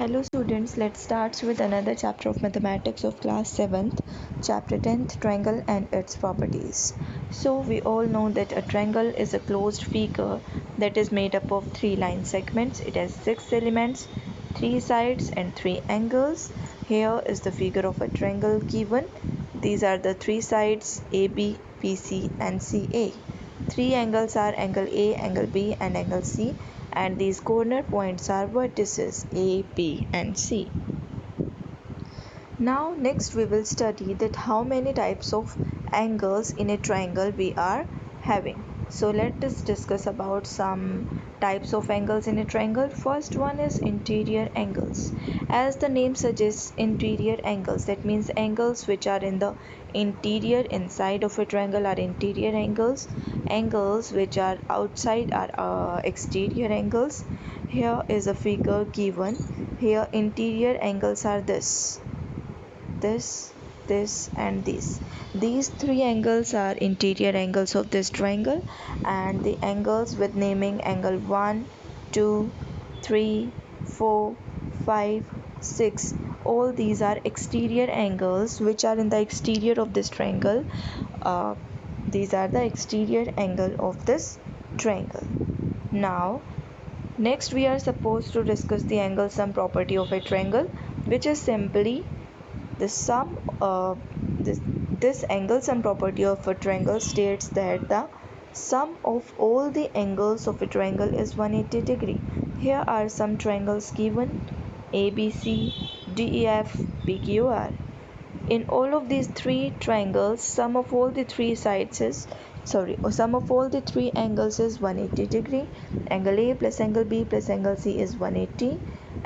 Hello students, let's start with another chapter of mathematics of class 7th, chapter 10th, triangle and its properties. So we all know that a triangle is a closed figure that is made up of 3 line segments. It has 6 elements, 3 sides and 3 angles. Here is the figure of a triangle given. These are the 3 sides AB, BC and CA. 3 angles are angle A, angle B and angle C, and these corner points are vertices A, B and C. Now next we will study that how many types of angles in a triangle we are having. So let us discuss about some types of angles in a triangle. First one is interior angles. As the name suggests, interior angles, that means angles which are in the interior inside of a triangle are interior angles. Angles which are outside are exterior angles. Here is a figure given. Here interior angles are this, and this. These 3 angles are interior angles of this triangle, and the angles with naming angle 1, 2, 3, 4, 5, 6, all these are exterior angles which are in the exterior of this triangle. These are the exterior angle of this triangle. Now next we are supposed to discuss the angle sum property of a triangle, which is simply the sum this angle sum property of a triangle states that the sum of all the angles of a triangle is 180 degree. Here are some triangles given: ABC, DEF, PQR. In all of these 3 triangles, sum of all the 3 sides is sum of all the 3 angles is 180 degree. Angle A plus angle B plus angle C is 180.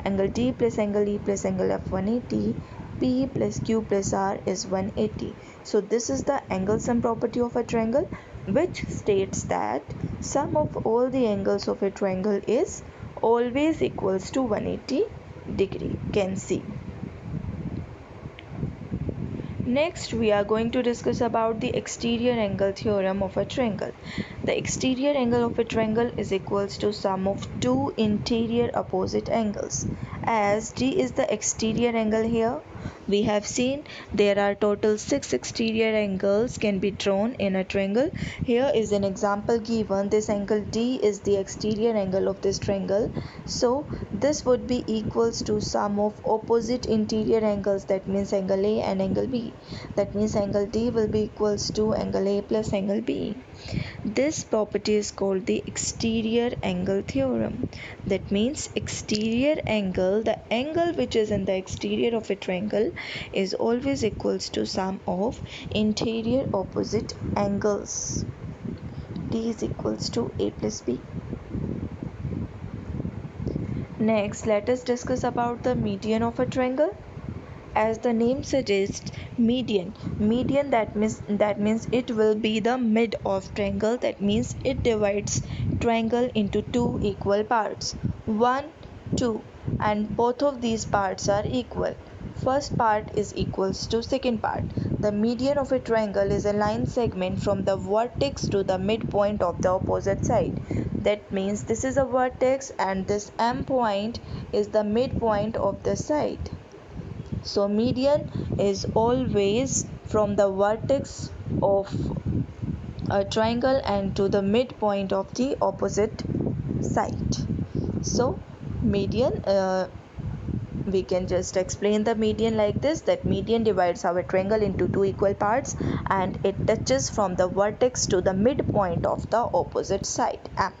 Angle D plus angle E plus angle F 180. P plus Q plus R is 180. So this is the angle sum property of a triangle, which states that sum of all the angles of a triangle is always equals to 180 degree. Can see. Next we are going to discuss about the exterior angle theorem of a triangle. The exterior angle of a triangle is equals to sum of 2 interior opposite angles. As D is the exterior angle, here we have seen there are total 6 exterior angles can be drawn in a triangle. Here is an example given. This angle D is the exterior angle of this triangle, so this would be equals to sum of opposite interior angles, that means angle A and angle B. That means angle D will be equals to angle A plus angle B. This property is called the exterior angle theorem. That means exterior angle, the angle which is in the exterior of a triangle, is always equals to sum of interior opposite angles. D is equals to A plus B. Next, let us discuss about the median of a triangle. As the name suggests, median that means it will be the mid of triangle. That means it divides triangle into 2 equal parts, 1, 2, and both of these parts are equal. First part is equals to second part. The median of a triangle is a line segment from the vertex to the midpoint of the opposite side. That means this is a vertex and this M point is the midpoint of the side. So median is always from the vertex of a triangle and to the midpoint of the opposite side. So median, we can just explain the median like this, that median divides our triangle into 2 equal parts and it touches from the vertex to the midpoint of the opposite side M.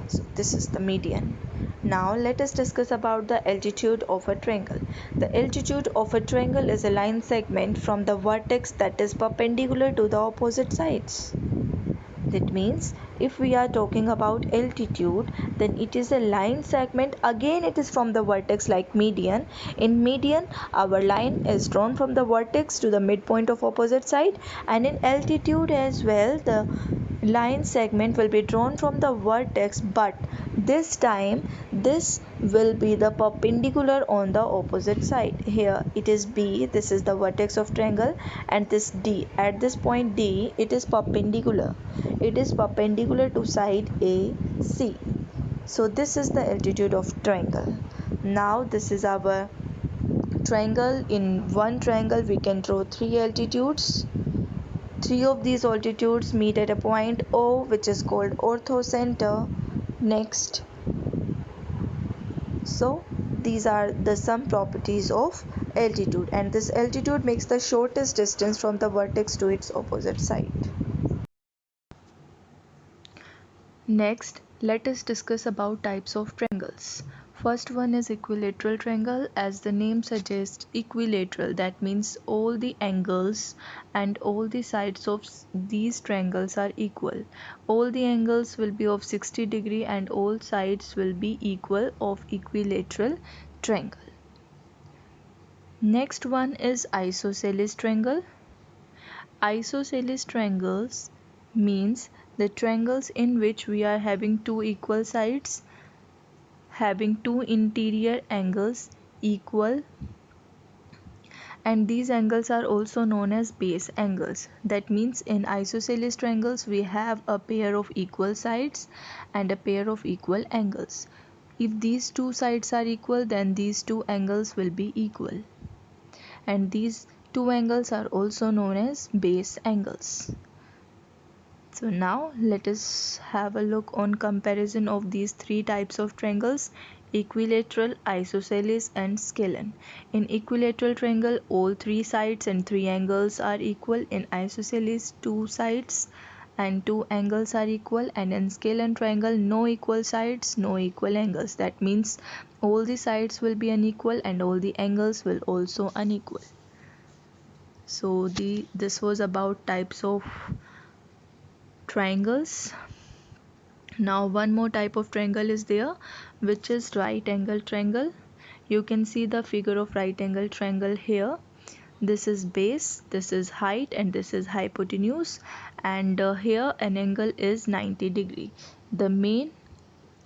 So this is the median. Now let us discuss about the altitude of a triangle. The altitude of a triangle is a line segment from the vertex that is perpendicular to the opposite sides. That means if we are talking about altitude, then it is a line segment. Again it is from the vertex like median. In median, our line is drawn from the vertex to the midpoint of opposite side, and in altitude as well the line segment will be drawn from the vertex, but this time this will be the perpendicular on the opposite side. Here it is B, this is the vertex of triangle, and this D, at this point D, it is perpendicular to side AC. So this is the altitude of triangle. Now this is our triangle. In one triangle we can draw three altitudes. Three of these altitudes meet at a point O, which is called orthocenter. Next, so these are the some properties of altitude, and this altitude makes the shortest distance from the vertex to its opposite side. Next, let us discuss about types of triangles. First one is equilateral triangle. As the name suggests, equilateral, that means all the angles and all the sides of these triangles are equal. All the angles will be of 60 degree and all sides will be equal of equilateral triangle. Next one is isosceles triangle. Isosceles triangles means the triangles in which we are having two equal sides, having two interior angles equal, and these angles are also known as base angles. That means in isosceles triangles we have a pair of equal sides and a pair of equal angles. If these two sides are equal, then these two angles will be equal, and these two angles are also known as base angles. So now let us have a look on comparison of these three types of triangles: equilateral, isosceles and scalene. In equilateral triangle, all three sides and three angles are equal. In isosceles, two sides and two angles are equal, and in scalene triangle, no equal sides, no equal angles. That means all the sides will be unequal and all the angles will also unequal. So this was about types of triangles. Now one more type of triangle is there, which is right angle triangle. You can see the figure of right angle triangle here. This is base, this is height, and this is hypotenuse, and here an angle is 90 degree. The main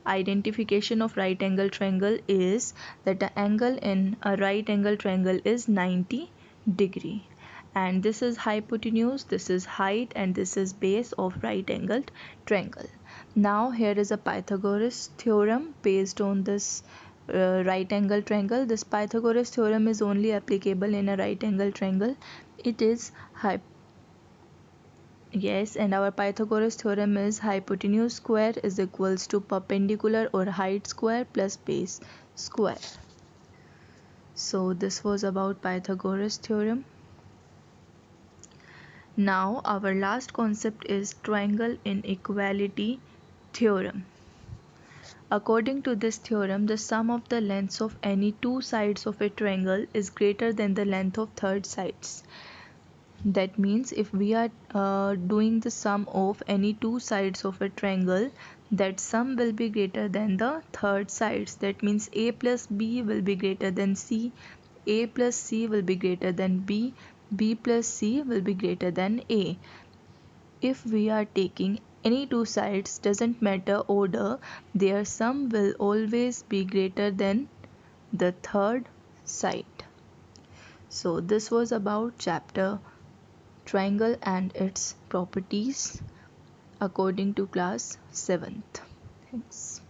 identification of right angle triangle is that the angle in a right angle triangle is 90 degree, and this is hypotenuse, this is height, and this is base of right angled triangle. Now here is a Pythagoras theorem based on this right angle triangle. This Pythagoras theorem is only applicable in a right angle triangle. It is Yes, and our Pythagoras theorem is hypotenuse square is equals to perpendicular or height square plus base square. So this was about Pythagoras theorem. Now our last concept is triangle inequality theorem. According to this theorem, the sum of the lengths of any two sides of a triangle is greater than the length of third sides. That means if we are doing the sum of any two sides of a triangle, that sum will be greater than the third sides. That means a plus b will be greater than c, a plus c will be greater than b, b plus c will be greater than a. If we are taking any two sides, doesn't matter order, their sum will always be greater than the third side. So this was about chapter triangle and its properties according to class 7th. Thanks.